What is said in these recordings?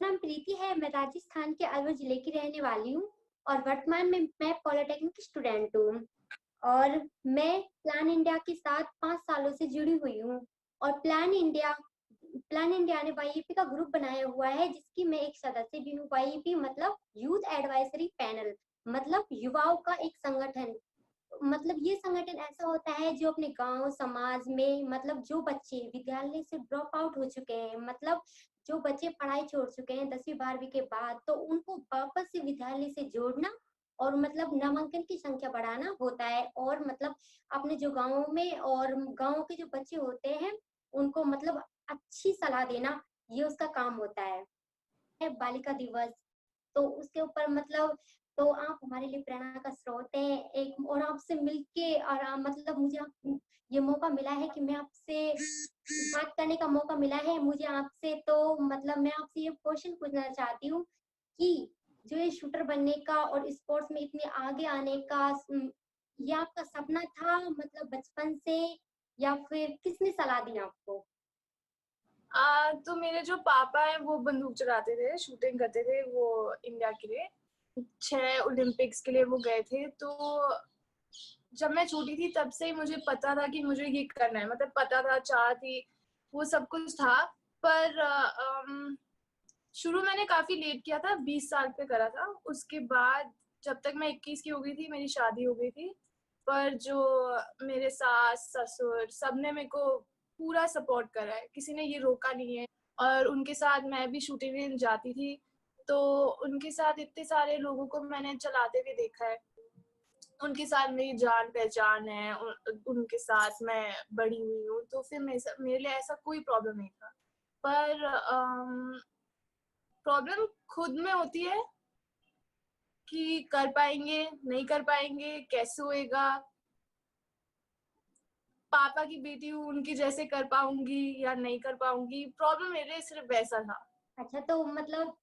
नाम प्रीति है। मैं राजस्थान के अलवर जिले की रहने वाली हूँ और वर्तमान में मैं पॉलिटेक्निक स्टूडेंट हूँ और मैं प्लान इंडिया के साथ 5 सालों से जुड़ी हुई हूँ और प्लान इंडिया ने वाईईपी का ग्रुप बनाया हुआ है जिसकी मैं एक सदस्य भी हूँ। वाईईपी मतलब यूथ एडवाइजरी पैनल, मतलब युवाओं का एक संगठन। मतलब ये संगठन ऐसा होता है जो अपने गांव समाज में, मतलब जो बच्चे विद्यालय से ड्रॉप आउट हो चुके हैं, मतलब जो बच्चे पढ़ाई छोड़ चुके हैं 10वीं 12वीं के बाद, तो उनको वापस से विद्यालय से जोड़ना और मतलब नामांकन की संख्या बढ़ाना होता है। और मतलब अपने जो गाँव में और गाँव के जो बच्चे होते हैं उनको मतलब अच्छी सलाह देना, ये उसका काम होता है। बालिका दिवस, तो उसके ऊपर मतलब, तो आप हमारे लिए प्रेरणा का स्रोत हैं एक, और आपसे मिलके और मतलब मुझे ये मौका मिला है कि मैं आपसे बात करने का मौका मिला है मुझे आपसे। तो मतलब मैं आपसे ये क्वेश्चन पूछना चाहती हूँ कि जो ये शूटर बनने का और स्पोर्ट्स में इतने आगे आने का ये आपका सपना था मतलब बचपन से, या फिर किसने सलाह दी आपको? तो मेरे जो पापा हैं वो बंदूक चलाते थे, शूटिंग करते थे वो इंडिया के लिए। 6 ओलंपिक्स के लिए वो गए थे। तो जब मैं छोटी थी तब से ही मुझे पता था कि मुझे ये करना है, मतलब पता था, चाह थी, वो सब कुछ था। पर शुरू मैंने काफी लेट किया था, 20 साल पे करा था। उसके बाद जब तक मैं 21 की हो गई थी मेरी शादी हो गई थी। पर जो मेरे सास ससुर सबने मेरे को पूरा सपोर्ट करा है, किसी ने ये रोका नहीं है। और उनके साथ मैं भी शूटिंग रेंज जाती थी, तो उनके साथ इतने सारे लोगों को मैंने चलाते हुए देखा है। उनके साथ मेरी जान पहचान है, उनके साथ मैं बड़ी हुई हूँ, तो फिर मेरे लिए ऐसा कोई प्रॉब्लम नहीं था। पर प्रॉब्लम खुद में होती है कि कर पाएंगे नहीं कर पाएंगे, कैसे होएगा, पापा की बेटी हूँ, उनकी जैसे कर पाऊंगी या नहीं कर पाऊंगी। प्रॉब्लम मेरे सिर्फ वैसा था। अच्छा, तो मतलब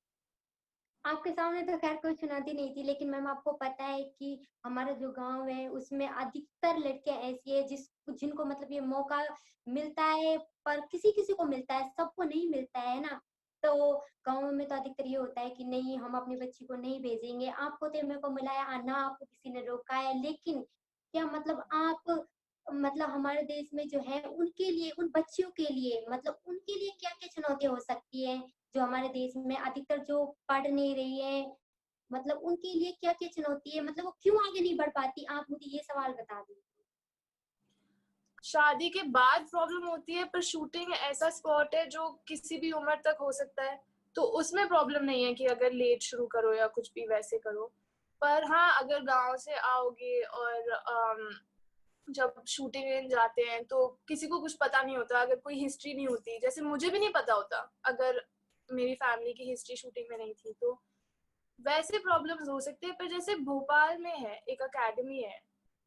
आपके सामने तो खैर कोई चुनौती नहीं थी, लेकिन मैम आपको पता है कि हमारा जो गांव है उसमें अधिकतर लड़कियां ऐसी है जिनको मतलब ये मौका मिलता है, पर किसी किसी को मिलता है, सबको नहीं मिलता है ना। तो गाँव में तो अधिकतर ये होता है कि नहीं, हम अपनी बच्ची को नहीं भेजेंगे। आपको तो मेरे को मिला है ना, आपको किसी ने रोका है, लेकिन क्या मतलब आप मतलब हमारे देश में जो है उनके लिए, उन बच्चियों के लिए, मतलब उनके लिए क्या क्या चुनौतियां हो सकती है जो हमारे देश में अधिकतर जो पढ़ नहीं रही है, मतलब उनके लिए क्या क्या चुनौती है, मतलब वो क्यों आगे नहीं बढ़ पाती? आप मुझे ये सवाल बता दीजिए। शादी के बाद प्रॉब्लम होती है, पर शूटिंग ऐसा स्पॉट है जो किसी भी उम्र तक हो सकता है, तो उसमें प्रॉब्लम नहीं है कि अगर लेट शुरू करो या कुछ भी वैसे करो। पर हाँ, अगर गांव से आओगे और जब शूटिंग रेंज जाते हैं तो किसी को कुछ पता नहीं होता, अगर कोई हिस्ट्री नहीं होती, जैसे मुझे भी नहीं पता होता अगर मेरी फैमिली की हिस्ट्री शूटिंग में नहीं थी, तो वैसे प्रॉब्लम्स हो सकते हैं। पर जैसे भोपाल में है एक एकेडमी है,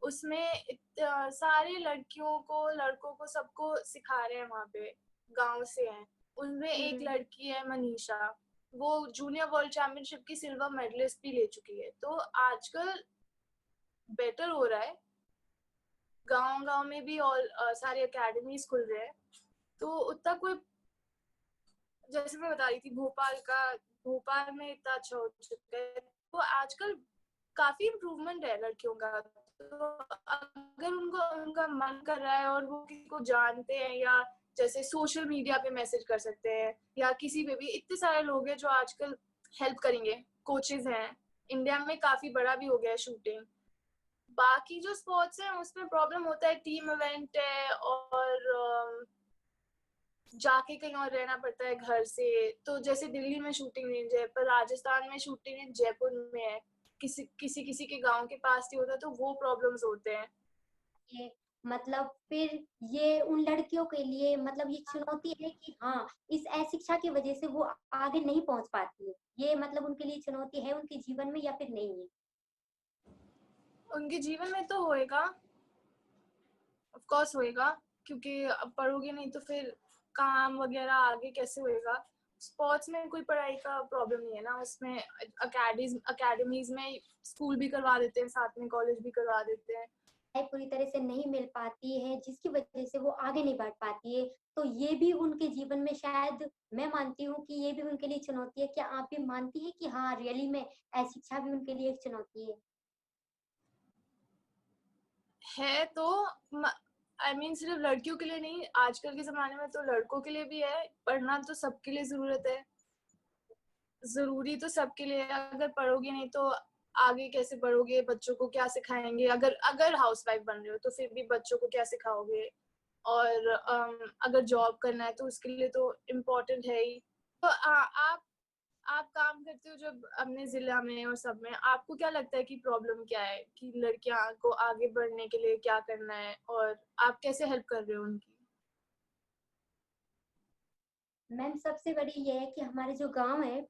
उसमें सारे लड़कियों को लड़कों को सबको सिखा रहे हैं वहां पे, गांव से हैं। उनमें एक हम्म। लड़की है मनीषा, वो जूनियर वर्ल्ड चैंपियनशिप की सिल्वर मेडलिस्ट भी ले चुकी है। तो आजकल बेटर हो रहा है, गांव गांव में भी और सारे एकेडमीज खुल रहे हैं। तो उतना कोई, जैसे मैं बता रही थी भोपाल का, भोपाल में इतना अच्छा हो चुका है, तो आजकल काफी इम्प्रूवमेंट है लड़कियों का। तो अगर उनको उनका मन कर रहा है और वो किसी को जानते हैं, या जैसे सोशल मीडिया पे मैसेज कर सकते हैं, या किसी पे भी, इतने सारे लोग हैं जो आजकल हेल्प करेंगे, कोचेज हैं। इंडिया में काफी बड़ा भी हो गया है शूटिंग। बाकी जो स्पोर्ट्स हैं उसमें प्रॉब्लम होता है, टीम इवेंट है और जाके कहीं और रहना पड़ता है घर से। तो जैसे दिल्ली में शूटिंग रेंज है, पर राजस्थान में शूटिंग रेंज जयपुर में है, किसी किसी किसी के गांव के पास ही होता है, तो वो प्रॉब्लम्स होते हैं। ये मतलब फिर ये उन लड़कियों के लिए मतलब ये चुनौती है कि हाँ, इस अशिक्षा की वजह से वो आगे नहीं पहुंच पाती है, ये मतलब उनके लिए चुनौती है उनके जीवन में, या फिर नहीं है? उनके जीवन में तो होएगा, ऑफ कोर्स होएगा, क्योंकि अब पढ़ोगे नहीं तो फिर काम वगैरह आगे कैसे होएगा। स्पोर्ट्स में कोई पढ़ाई का प्रॉब्लम नहीं है ना, उसमें अकेडमीज में स्कूल भी करवा देते हैं, साथ में कॉलेज भी करवा देते हैं। पूरी तरह से नहीं मिल पाती है, जिसकी वजह से वो आगे नहीं बढ़ पाती है। तो ये भी उनके जीवन में शायद मैं मानती हूँ कि ये भी उनके लिए चुनौती है। क्या आप भी मानती हैं कि हाँ, रियली में अशिक्षा भी उनके लिए एक चुनौती है? है तो आई मीन सिर्फ लड़कियों के लिए नहीं, आजकल के ज़माने में तो लड़कों के लिए भी है। पढ़ना तो सबके लिए ज़रूरत है, ज़रूरी तो सबके लिए है। अगर पढ़ोगे नहीं तो आगे कैसे बढ़ोगे, बच्चों को क्या सिखाएँगे? अगर अगर हाउसवाइफ बन रहे हो तो फिर भी बच्चों को क्या सिखाओगे? और अगर जॉब करना है तो उसके लिए तो इम्पोर्टेंट है ही। तो आप काम करते हो जब अपने ज़िला में और सब में, आपको क्या लगता है कि प्रॉब्लम क्या है? कि लड़कियाँ को आगे बढ़ने के लिए क्या करना है और आप कैसे हेल्प कर रहे हो उनकी? मैम, सबसे बड़ी ये है कि हमारे जो गाँव है,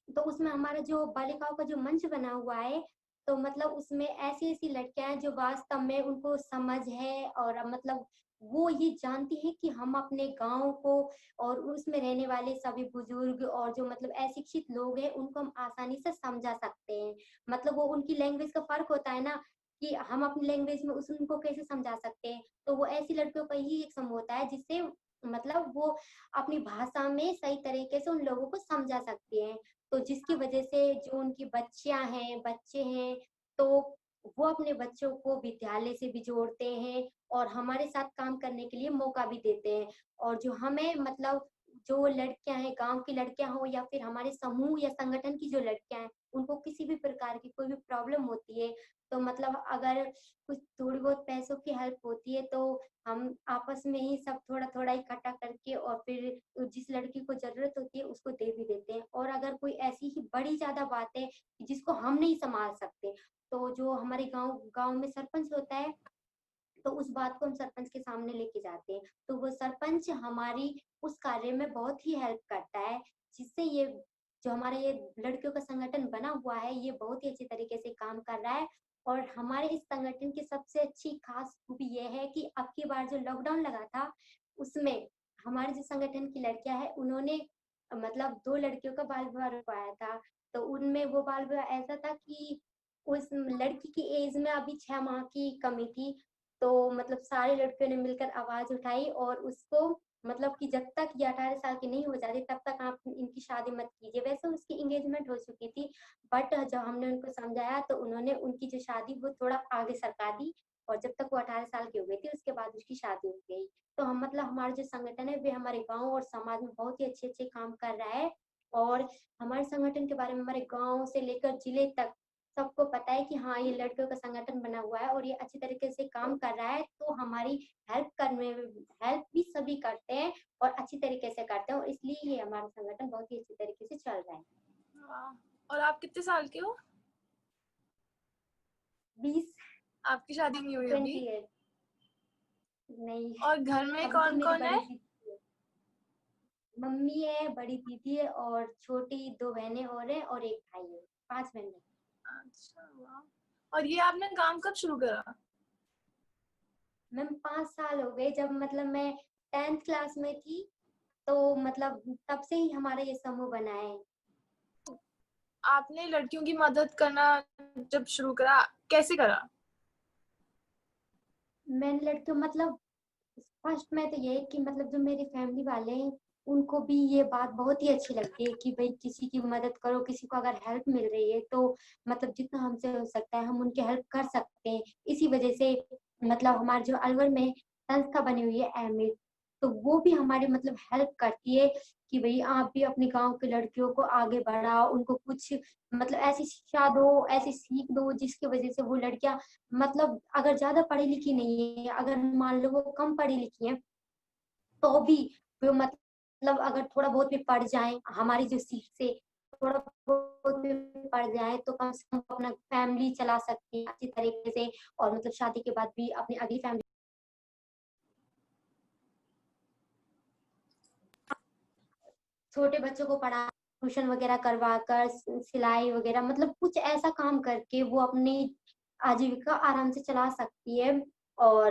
तो उसमें हमारा जो बालिकाओं का जो मंच बना हुआ है, तो मतलब उसमें ऐसी-ऐसी लड़कियाँ हैं जो वास्तव में उनको समझ है और मतलब वो ये जानती हैं कि हम अपने गाँव को और उसमें रहने वाले सभी बुजुर्ग और जो मतलब अशिक्षित लोग हैं, उनको हम आसानी से समझा सकते हैं। मतलब वो उनकी लैंग्वेज का फ़र्क होता है ना, कि हम अपनी लैंग्वेज में उस उनको कैसे समझा सकते हैं। तो वो ऐसी लड़कियों का ही एक समूह होता है जिससे मतलब वो अपनी भाषा में सही तरीके से उन लोगों को समझा सकती हैं। तो जिसकी वजह से जो उनकी बच्चियाँ हैं, बच्चे हैं, तो वो अपने बच्चों को विद्यालय से भी जोड़ते हैं और हमारे साथ काम करने के लिए मौका भी देते हैं। और जो हमें मतलब जो लड़कियाँ हैं, गाँव की लड़कियाँ हों या फिर हमारे समूह या संगठन की जो लड़कियाँ हैं, उनको किसी भी प्रकार की कोई भी प्रॉब्लम होती है, तो मतलब अगर कुछ थोड़ी बहुत पैसों की हेल्प होती है, तो हम आपस में ही सब थोड़ा-थोड़ा इकट्ठा करके और फिर जिस लड़की को ज़रूरत होती है उसको दे भी देते हैं। और अगर कोई ऐसी ही बड़ी ज़्यादा बात है जिसको हम नहीं सँभाल सकते, तो जो हमारे गाँव गाँव में सरपंच होता है, तो उस बात को हम सरपंच के सामने लेके जाते हैं। तो वो सरपंच हमारी उस कार्य में बहुत ही हेल्प करता है, जिससे ये जो हमारा ये लड़कियों का संगठन बना हुआ है, ये बहुत ही अच्छे तरीके से काम कर रहा है। और हमारे इस संगठन की सबसे अच्छी खास खूबी ये है कि अब की बार जो लॉकडाउन लगा था, उसमें हमारे जो संगठन की लड़कियाँ हैं, उन्होंने मतलब 2 लड़कियों का बाल विवाह रुकवाया था। तो उनमें वो बाल विवाह ऐसा था कि उस लड़की की एज में अभी 6 माह की कमी थी, तो मतलब सारी लड़कियों ने मिलकर आवाज़ उठाई और उसको मतलब कि जब तक ये 18 साल की नहीं हो जाती तब तक आप इनकी शादी मत कीजिए। वैसे उसकी एंगेजमेंट हो चुकी थी, बट जब हमने उनको समझाया तो उन्होंने उनकी जो शादी वो थोड़ा आगे सरका दी और जब तक वो 18 साल की हो गई थी उसके बाद उसकी शादी हो गई। तो हम मतलब हमारा जो संगठन है वे हमारे गाँव और समाज में बहुत ही अच्छे-अच्छे काम कर रहा है और हमारे संगठन के बारे में हमारे गाँव से लेकर जिले तक सबको पता है कि हाँ, ये लड़कियों का संगठन बना हुआ है और ये अच्छी तरीके से काम कर रहा है, तो हमारी हेल्प करने में हेल्प भी सभी करते हैं और अच्छी तरीके से करते हैं और इसलिए ये हमारा संगठन बहुत ही अच्छी तरीके से चल रहा है। वाह! और आप कितने साल के हो? 20 आपकी शादी नहीं हुई अभी? 28 नहीं, और घर में अभी तो मेरी कौन-कौन बड़ी है? दीदी है। मम्मी है, बड़ी दीदी है और छोटी 2 बहनें और हैं और 1 भाई है, 5 बहनें। अच्छा, वाह! और ये आपने काम कब शुरू करा? मैम 5 साल हो गए जब मतलब मैं 10th क्लास में थी, तो मतलब तब से ही हमारा ये समूह बना है। आपने लड़कियों की मदद करना जब शुरू करा, कैसे करा? मैंने लड़कियों मतलब फर्स्ट में तो ये है कि मतलब जो मेरी फैमिली वाले हैं, उनको भी ये बात बहुत ही अच्छी लगती है कि भई किसी की मदद करो, किसी को अगर हेल्प मिल रही है तो मतलब जितना हमसे हो सकता है हम उनकी हेल्प कर सकते हैं। इसी वजह से मतलब हमारे जो अलवर में संस्था बनी हुई है अहमियत, तो वो भी हमारी मतलब हेल्प करती है कि भई आप भी अपने गाँव की लड़कियों को आगे बढ़ाओ, उनको कुछ मतलब ऐसी शिक्षा दो, ऐसी सीख दो जिसकी वजह से वो लड़कियाँ मतलब अगर ज़्यादा पढ़ी-लिखी नहीं है, अगर मान लो वो कम पढ़ी-लिखी हैं, तो भी वो मतलब अगर थोड़ा बहुत भी पढ़ जाएँ, हमारी जो सीख से थोड़ा बहुत भी पढ़ जाएँ, तो कम से कम अपना फैमिली चला सकती हैं अच्छी तरीके से और मतलब शादी के बाद भी अपनी अगली फैमिली छोटे बच्चों को पढ़ा ट्यूशन वगैरह करवा कर, सिलाई वगैरह मतलब कुछ ऐसा काम करके वो अपनी आजीविका आराम से चला सकती है। और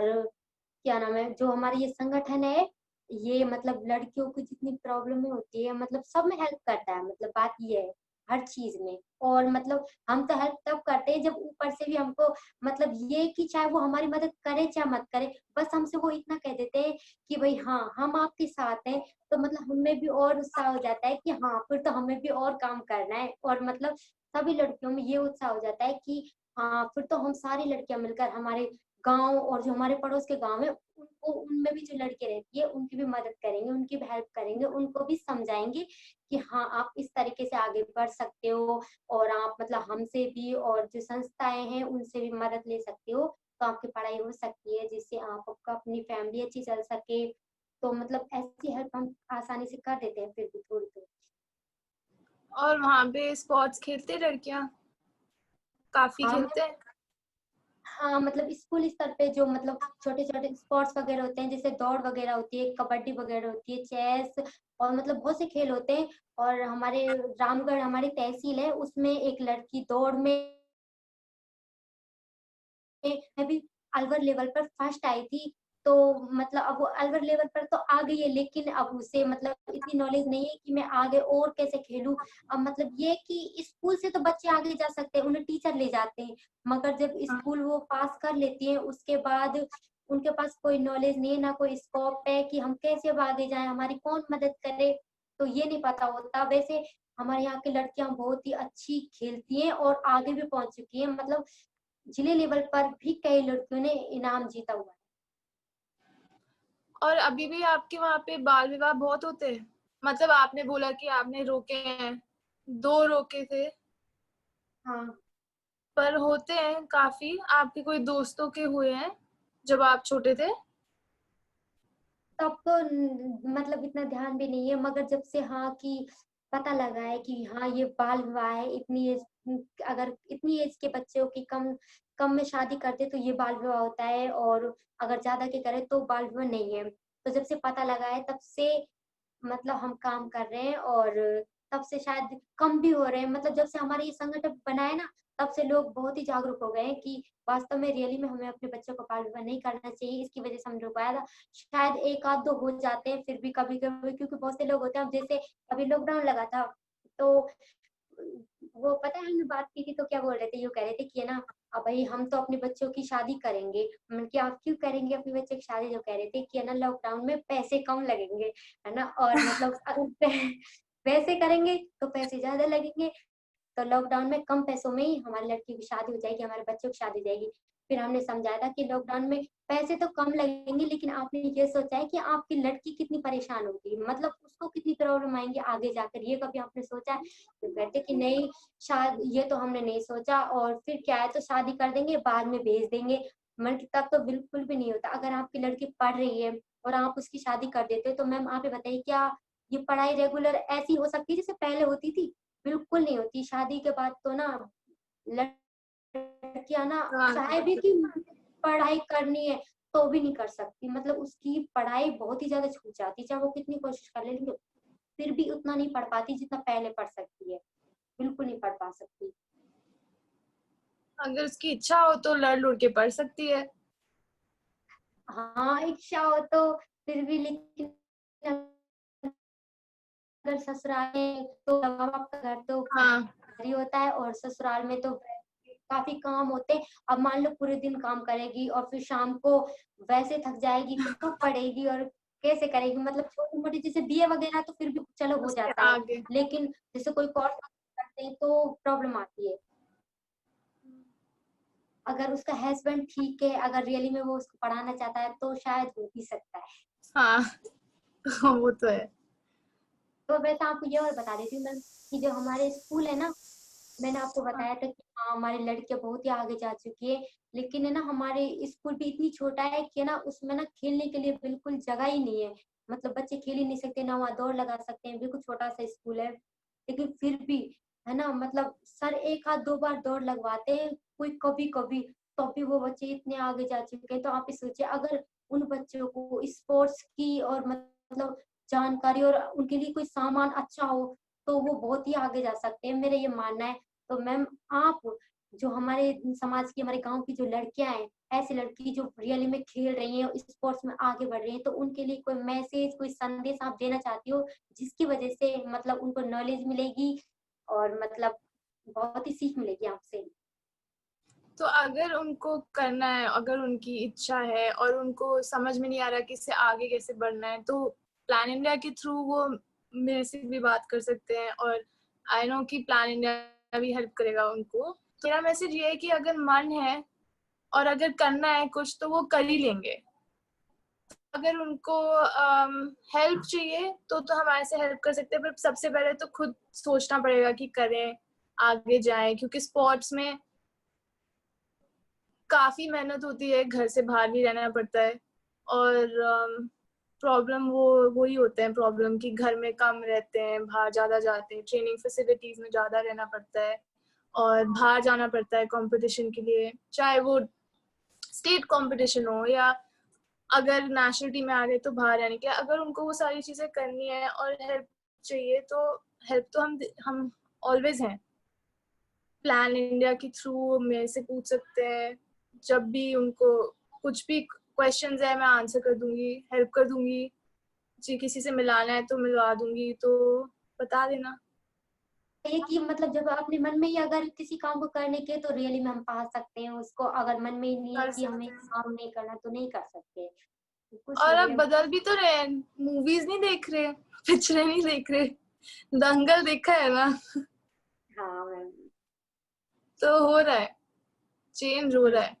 क्या नाम है, जो हमारा ये संगठन है, ये मतलब लड़कियों को जितनी प्रॉब्लमें होती है मतलब सब में हेल्प करता है, मतलब बात ये है। हर चीज में। और मतलब हम तो हेल्प तब करते हैं जब ऊपर से भी हमको मतलब ये कि चाहे वो हमारी मदद करे चाहे मत करे, बस हमसे वो इतना कह देते हैं कि भाई हाँ हम आपके साथ हैं, तो मतलब हमें भी और उत्साह हो जाता है कि हाँ फिर तो हमें भी और काम करना है। और मतलब सभी लड़कियों में ये उत्साह हो जाता है कि हाँ फिर तो हम सारी लड़कियां मिलकर हमारे गांव और जो हमारे पड़ोस के गांव है उनको, उनमें भी जो लड़के रहती है उनकी भी मदद करेंगे, उनकी भी हेल्प करेंगे, उनको भी समझाएंगे कि हाँ आप इस तरीके से आगे बढ़ सकते हो, और आप मतलब हमसे भी और जो संस्थाएं हैं उनसे भी मदद ले सकते हो, तो आपकी पढ़ाई हो सकती है जिससे आपका अपनी फैमिली अच्छी चल सके। तो मतलब ऐसी हेल्प हम आसानी से कर देते हैं फिर भी थोड़ी थोड़ी। और वहाँ पे स्पोर्ट्स खेलते लड़कियाँ? काफी हाँ खेलते हैं? हाँ मतलब स्कूल स्तर पे जो मतलब छोटे छोटे स्पोर्ट्स वगैरह होते हैं, जैसे दौड़ वगैरह होती है, कबड्डी वगैरह होती है, चेस, और मतलब बहुत से खेल होते हैं। और हमारे रामगढ़ हमारी तहसील है, उसमें एक लड़की दौड़ में मैं भी अलवर लेवल पर फर्स्ट आई थी। तो मतलब अब वो अलवर लेवल पर तो आ गई है, लेकिन अब उसे मतलब इतनी नॉलेज नहीं है कि मैं आगे और कैसे खेलूं। अब मतलब ये कि स्कूल से तो बच्चे आगे जा सकते हैं, उन्हें टीचर ले जाते हैं, मगर जब हाँ। स्कूल वो पास कर लेती हैं उसके बाद उनके पास कोई नॉलेज नहीं है, ना कोई स्कोप है कि हम कैसे अब आगे जाएं, हमारी कौन मदद करे, तो ये नहीं पता होता। वैसे हमारे यहाँ की लड़कियां बहुत ही अच्छी खेलती हैं और आगे भी पहुंच चुकी हैं, मतलब जिले लेवल पर भी कई लड़कियों ने इनाम जीता हुआ है। और अभी भी आपके वहाँ पे बाल विवाह बहुत होते हैं? मतलब आपने बोला कि आपने रोके हैं, 2 रोके थे, हाँ पर होते हैं काफी। आपके कोई दोस्तों के हुए हैं जब आप छोटे थे? तब तो मतलब इतना ध्यान भी नहीं है, मगर जब से हाँ कि पता लगा है कि हाँ ये बाल विवाह है, इतनी एज, अगर इतनी एज के बच्चों की कम कम में शादी करते तो ये बाल विवाह होता है, और अगर ज्यादा के करे तो बाल विवाह नहीं है। तो जब से पता लगा है तब से मतलब हम काम कर रहे हैं, और तब से शायद कम भी हो रहे हैं। मतलब जब से हमारे ये संगठन बना है ना, तब से लोग बहुत ही जागरूक हो गए हैं कि वास्तव में रियली में हमें अपने बच्चों को बाल विवाह नहीं करना चाहिए। इसकी वजह से हम रुकाया था। शायद एक आध दो हो जाते हैं फिर भी कभी कभी, क्योंकि बहुत से लोग होते हैं। अब जैसे अभी लॉकडाउन लगा था, तो वो पता है हमने बात की थी तो क्या बोल रहे थे, यूँ कह रहे थे कि ना अब भाई हम तो अपने बच्चों की शादी करेंगे। मैंने कि आप क्यों करेंगे अपने बच्चे की शादी, जो कह रहे थे कि है ना लॉकडाउन में पैसे कम लगेंगे, है ना, और मतलब अगर पैसे करेंगे तो पैसे ज्यादा लगेंगे, तो लॉकडाउन में कम पैसों में ही हमारी लड़की की शादी हो जाएगी, हमारे बच्चों की शादी हो जाएगी। फिर हमने समझाया था कि लॉकडाउन में पैसे तो कम लगेंगे, लेकिन आपने ये सोचा है कि आपकी लड़की कितनी परेशान होगी, मतलब उसको कितनी प्रॉब्लम आएंगी आगे जाकर, ये कभी आपने सोचा है? तो कहते कि नहीं, शायद ये तो हमने नहीं सोचा, और फिर क्या है तो शादी कर देंगे बाद में भेज देंगे। मन की तब तो बिल्कुल भी नहीं होता। अगर आपकी लड़की पढ़ रही है और आप उसकी शादी कर देते हो, तो मैम आप ही बताइए क्या ये पढ़ाई रेगुलर ऐसी हो सकती है जैसे पहले होती थी? बिल्कुल नहीं होती। शादी के बाद तो ना लड़कियां ना हाँ। चाहे भी कि पढ़ाई करनी है तो भी नहीं कर सकती, मतलब उसकी पढ़ाई बहुत ही ज्यादा छूट जाती है, चाहे वो कितनी कोशिश कर ले, लेकिन फिर भी उतना नहीं पढ़ पाती जितना पहले पढ़ सकती है, बिल्कुल नहीं पढ़ पा सकती। अगर उसकी इच्छा हो तो लड़ लुड़ के पढ़ सकती है। हाँ इच्छा हो तो फिर भी, लेकिन अगर ससुराल में तो माँ बाप का घर तो हाँ। घर ही होता है, और ससुराल में तो काफी काम होते हैं। अब मान लो पूरे दिन काम करेगी और फिर शाम को वैसे थक जाएगी, कब पढ़ेगी और कैसे करेगी? मतलब छोटी मोटी जैसे बीए वगैरह तो फिर भी चलो हो उसके जाता है, आगे। लेकिन जैसे कोई कोर्स करते हैं तो प्रॉब्लम आती है। अगर उसका हस्बैंड ठीक है, अगर रियली में वो उसको पढ़ाना चाहता है तो शायद हो भी सकता है। हाँ। वो तो है। तो वैसे आपको ये और बता देती हूँ मैम कि जो हमारे स्कूल है ना, मैंने आपको हाँ। बताया था कि हाँ हमारी लड़कियां बहुत ही आगे जा चुकी है, लेकिन है ना हमारे स्कूल भी इतनी छोटा है कि ना उसमें ना खेलने के लिए बिल्कुल जगह ही नहीं है। मतलब बच्चे खेल ही नहीं सकते, ना वहाँ दौड़ लगा सकते हैं, बिल्कुल छोटा सा स्कूल है। लेकिन फिर भी है ना, मतलब सर एक आध दो बार दौड़ लगवाते हैं कोई कभी कभी, तो भी वो बच्चे इतने आगे जा चुके हैं। तो आप ही सोचिए अगर उन बच्चों को स्पोर्ट्स की और मतलब जानकारी और उनके लिए कोई सामान अच्छा हो तो वो बहुत ही आगे जा सकते हैं, मेरा ये मानना है। तो मैम आप जो हमारे समाज की, हमारे गांव की जो लड़कियां हैं, ऐसी लड़की जो रियली में खेल रही हैं, स्पोर्ट्स में आगे बढ़ रही हैं, तो उनके लिए कोई मैसेज, कोई संदेश आप देना चाहती हो जिसकी वजह से मतलब उनको नॉलेज मिलेगी, और मतलब बहुत ही सीख मिलेगी आपसे। तो अगर उनको करना है, अगर उनकी इच्छा है और उनको समझ में नहीं आ रहा कि इससे आगे कैसे बढ़ना है, तो प्लान इंडिया के थ्रू वो मेरे से भी बात कर सकते हैं, और आई नो कि प्लान इंडिया भी हेल्प करेगा उनको। तो मेरा मैसेज ये है कि अगर मन है और अगर करना है कुछ तो वो कर ही लेंगे। अगर उनको हेल्प चाहिए तो हमारे से हेल्प कर सकते हैं, पर सबसे पहले तो खुद सोचना पड़ेगा कि करें, आगे जाएं, क्योंकि स्पोर्ट्स में काफी मेहनत होती है, घर से बाहर भी रहना पड़ता है, और प्रॉब्लम वही होते हैं प्रॉब्लम कि घर में कम रहते हैं, बाहर ज्यादा जाते हैं, ट्रेनिंग फैसिलिटीज में ज्यादा रहना पड़ता है, और बाहर जाना पड़ता है कंपटीशन के लिए, चाहे वो स्टेट कंपटीशन हो या अगर नेशनल टीम में आ गए तो बाहर रहने के। अगर उनको वो सारी चीजें करनी है और हेल्प चाहिए तो हेल्प तो हम ऑलवेज हैं। प्लान इंडिया के थ्रू मेरे से पूछ सकते हैं, जब भी उनको कुछ भी क्वेश्चंस है मैं आंसर कर दूंगी, हेल्प कर दूंगी। जी किसी से मिलाना है तो मिलवा दूंगी, तो बता देना। ये कि मतलब जब अपने मन में ही अगर किसी काम को करने के तो रियली में हम पा सकते हैं उसको, अगर मन में ही नहीं है कर कि हमें सकते हैं। काम नहीं करना तो नहीं कर सकते। तो कुछ और नहीं अब है। बदल भी तो रहे, मूवीज नहीं देख रहे, पिक्चरें नहीं देख रहे, दंगल देखा है ना? हाँ मैम। तो हो रहा है, चेंज हो रहा है।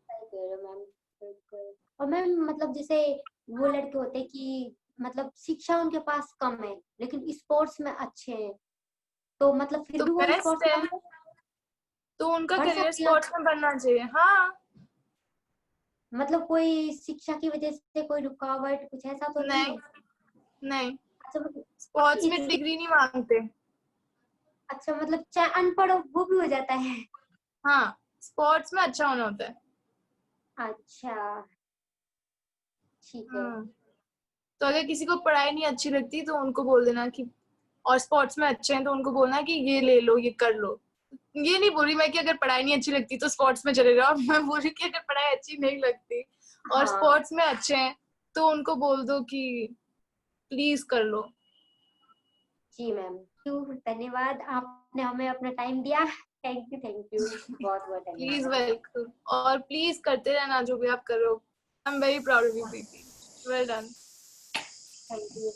सही कह रहे हो मैम, बिल्कुल। और मैम मतलब जैसे वो लड़के होते हैं कि मतलब शिक्षा उनके पास कम है लेकिन स्पोर्ट्स में अच्छे हैं, तो मतलब फिर तो भी वो बेस्ट स्पोर्ट्स है, में तो उनका बढ़ करियर सकते हैं। स्पोर्ट्स में बनना चाहिए। हाँ। मतलब कोई शिक्षा की वजह से कोई रुकावट कुछ ऐसा तो नहीं नहीं है? नहीं, अच्छा मतलब स्पोर्ट्स में इस डिग्री नहीं मांगते। अच्छा मतलब चाहे अनपढ़ हो वो भी हो जाता है? हाँ, स्पोर्ट्स में अच्छा होना होता है। अच्छा, ठीक है। हम्म। तो अगर किसी को पढ़ाई नहीं अच्छी लगती तो उनको बोल देना कि, और स्पोर्ट्स में अच्छे हैं तो उनको बोलना कि ये ले लो, ये कर लो। ये नहीं बोल रही मैं कि अगर पढ़ाई नहीं अच्छी लगती तो स्पोर्ट्स में चले जाओ, मैं बोल रही कि अगर पढ़ाई अच्छी नहीं लगती और हाँ स्पोर्ट्स में अच्छे हैं तो उनको बोल दो कि प्लीज कर लो। जी मैम, धन्यवाद, आपने हमें अपना टाइम दिया। थैंक यू बहुत बहुत प्लीज धन्यवाद। वेलकम, और प्लीज करते रहना जो भी आप करो। I am very proud of you Preeti, well done. Thank you.